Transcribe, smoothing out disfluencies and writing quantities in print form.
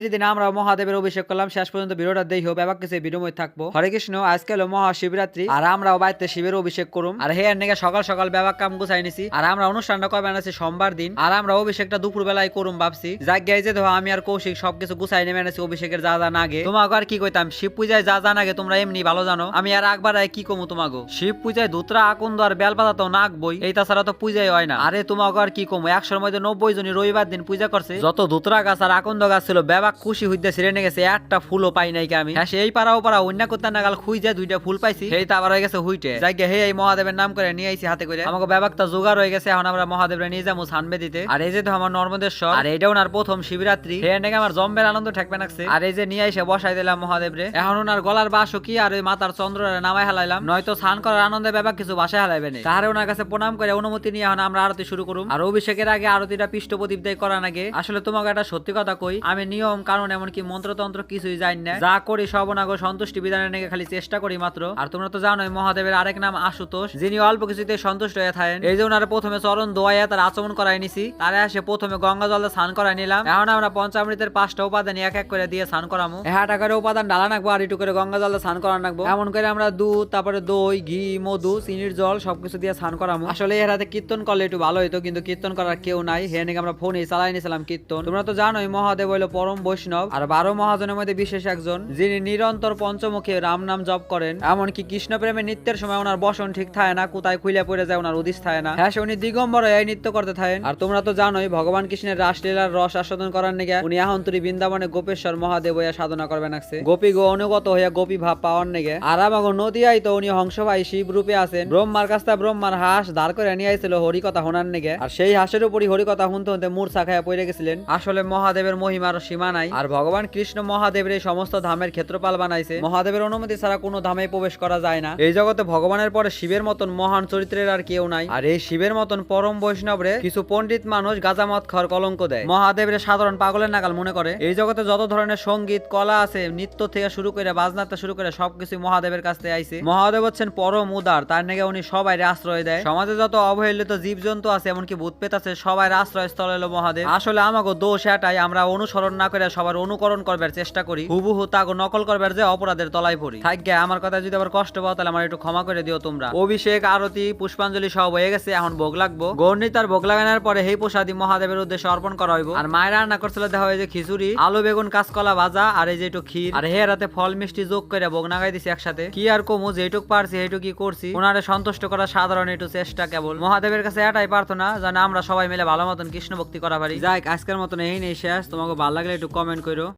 যেদিন আমরা মহাদেবের অভিষেক করলাম শেষ পর্যন্ত ভিডিওটা দেখো ব্যাপার কিছু ভিডিওময় থাকবো। হরে কৃষ্ণ, আজকে হলো মহাশিবরাত্রি আর আমরাও বাড়িতে শিবের অভিষেক করুম। আর হে এর সকাল সকাল ব্যাপার কাম গুছাই নিছি। আর আমরা অনুষ্ঠানটা কবে আনাছি সোমবার দিন, আর আমরা অভিষেকটা দুপুর বেলায় করুম ভাবছি। জায়গায় যে ধরো আমি আর কৌশিক সবকিছু গুছাই নেমে এনেছি অভিষেকের যা যা নাগে। তোমাকে আর কি কইতাম, শিব পূজায় যা যা নাগে তোমরা এমনি ভালো জানো। আমি আর একবার কি কমু তোমাকে, শিব পূজায় ধুতরা আকন্দ আর বেলপাতা তো নাকবই, এই তাছাড়া তো পূজাই হয় না। আরে তোমাকে আর কি কমু, 100-র মধ্যে 90 জনই রবিবার দিন পূজা করছে। যত ধুতরা গাছ আর আকন্দ গাছ ছিল ব্যাপার খুশি হইতে ছিঁড়ে গেছে, একটা ফুলও পাই নাই আমি। হ্যাঁ সেই পাড়াও পাড়া অন্য করতে নাগাল খুঁজে 2টা ফুল পাইছি, সেই তো আবার হয়ে গেছে হুইটে। যাইগে হে এই মহাদেবের নাম করে নিয়ে আইছি হাতে করে। আমাকে ব্যাপারটা জোগাড় হয়ে গেছে, এখন আমরা মহাদেবের নিয়ে যাবো সানবে দিতে। আর এই যে তো আমার নর্মদেশ্বর, আর এইটা ওনার প্রথম শিবরাত্রি, হে নাকি আমার জম্বের আনন্দ ঠেকবে নাকছে। আর এই যে নিয়ে এসে বসাই দিলাম মহাদেবরে। এখন ওনার গলার বাসও কি আর ওই মাতার চন্দ্র নামাই হালাইলাম, নয়তো স্নান করার আনন্দে ব্যাপার কিছু বাসায় হালাইবে না। তাহারে ওনার কাছে প্রণাম করে অনুমতি নিয়ে এখন আমরা আরতি শুরু করুম। আর অভিষেকের আগে আরতিটা পৃষ্ঠ প্রদীপ দিয়ে করার আগে আসলে তোমাকে একটা সত্যি কথা কই, আমি নিয়ম কারণ এমনকি মন্ত্রতন্ত্র কিছুই জানি না, যা করি সবনাগো সন্তুষ্টি বিধানের নাকি খালি চেষ্টা করি মাত্র। আর তোমরা তো জানোই মহাদেবের আরেক নাম আশুতোষ, যিনি অল্প কিছুতে সন্তুষ্ট হয়ে থাকেন। এই যে ওনারা প্রথমে চরণ দোয়াইয়া তার আচমন করাই নিছি, তারে আসে প্রথমে গঙ্গা জলে স্নান করাই নিলাম। এখন আমরা পঞ্চামৃতের 5টা উপাদান এক এক করে দিয়ে স্নান করামু। হাটা করে উপাদান ডালা নাকবো আর একটু করে গঙ্গা জলে স্নান করা নাকবো। এমন করে আমরা দুধ, তারপরে দই, ঘি, মধু, চিনির জল সবকিছু দিয়ে স্নান করামু। আসলে এর হাতে কীর্তন করলে একটু ভালো হইতো, কিন্তু কীর্তন করার কেউ নাই। হে নাকি আমরা ফোনে চালাই নিয়েছিলাম কীর্তন। তোমরা তো জানোই মহাদেব হইলো পরম বৈষ্ণব আর 12 মহাজনের মধ্যে বিশেষ একজন, যিনি নিরন্তর পঞ্চমুখী রাম নাম জপ করেন। এমনকি কৃষ্ণ প্রেমে নৃত্যের সময় ওনার বসন ঠিক থাকে না, কোথায় খুলে পড়ে যায় ওনার উদিস থাকে না। হ্যাঁ উনি দিগম্বর এই নৃত্য করতে থাকেন। আর তোমরা তো জানোই ভগবান কৃষ্ণের রাসলীলার রস আস্বাদন করার নিগে উনি আহন্তরী বৃন্দাবনে গোপেশ্বর মহাদেব হইয়া সাধনা করবেন আসছে, গোপী গো অনুগত হইয়া গোপী ভাব পাওয়ার নিগে। আর আমাগো নদিয়াই তো উনি হংস ভাই শিব রূপে আছেন। ব্রহ্মার কাছটা ব্রহ্মার হাঁস ধার করে নিয়ে আইছিল হরিকথা হোনার নিগে, আর সেই হাঁসের উপরই হরিকথা শুনতে শুনতে মূর্ছা খাইয়া পড়ে গেছিলেন। আসলে মহাদেবের মহিমার সীমা নাই। আর ভগবান কৃষ্ণ মহাদেবের এই সমস্ত ধামের ক্ষেত্রপাল বানাইছে, মহাদেবের অনুমতি ছাড়া কোনো ধামে প্রবেশ করা যায় না। এই জগতে ভগবানের পরে শিবের মতন মহান চরিত্রের আর কেউ নাই। আর এই শিবের মতন পরম বৈষ্ণবরে কিছু পণ্ডিত মানুষ গাজামত খাওয়ার কলঙ্ক দেয়, মহাদেবের সাধারণ পাগলের নাগাল মনে করে। এই জগতে যত ধরনের সঙ্গীত কলা আছে, নৃত্য থেকে শুরু করে বাজনাতে শুরু করে সবকিছু মহাদেবের কাছ থেকে আইছে। মহাদেব হচ্ছেন পরম উদার, তার নাকি উনি সবাই আশ্রয় দেয়। সমাজে যত অবহেলিত জীবজন্তু আছে এমনকি ভূত পেত আছে, সবাই আশ্রয় স্থল হলো মহাদেব। আসলে আমাকে দোষ এটাই, আমরা অনুসরণ না করে সবার অনুকরণ করবার চেষ্টা করি, হুবহু তাকে নকল করবার যে অপরাধের তলায় পড়ি। থাকবে আমার কথা যদি আবার কষ্ট পাও তাহলে আমার একটু ক্ষমা করে দিও তোমরা। অভিষেক, আরতি, পুষ্পাঞ্জলি সব হয়ে গেছে, এখন ভোগ লাগবো। গৌরনী তার ভোগ লাগানোর পরে এই প্রসাদী মহাদেবের উদ্দেশ্যে অর্পণ করা হইব। আর মায়ের রান্না করছিল দেখা হয় যে খিচুড়ি, আলু বেগুন কাঁচকলা ভাজা, আর এই যে একটু ক্ষীর, আর হে রাতে ফল মিষ্টি যোগ করে ভোগ নাগাই দিছি একসাথে। কি আর কমু, যেটুক পারছি এইটুক কি করছি, ওনারে সন্তুষ্ট করা সাধারণ একটু চেষ্টা কেবল। মহাদেবের কাছে এটাই প্রার্থনা যেন আমরা সবাই মিলে ভালো মতন কৃষ্ণ ভক্তি করা পারি। যাই আজকের মতন এই নেই শেষ। তোমাকে ভালো লাগলে একটু কমেন্ট করো।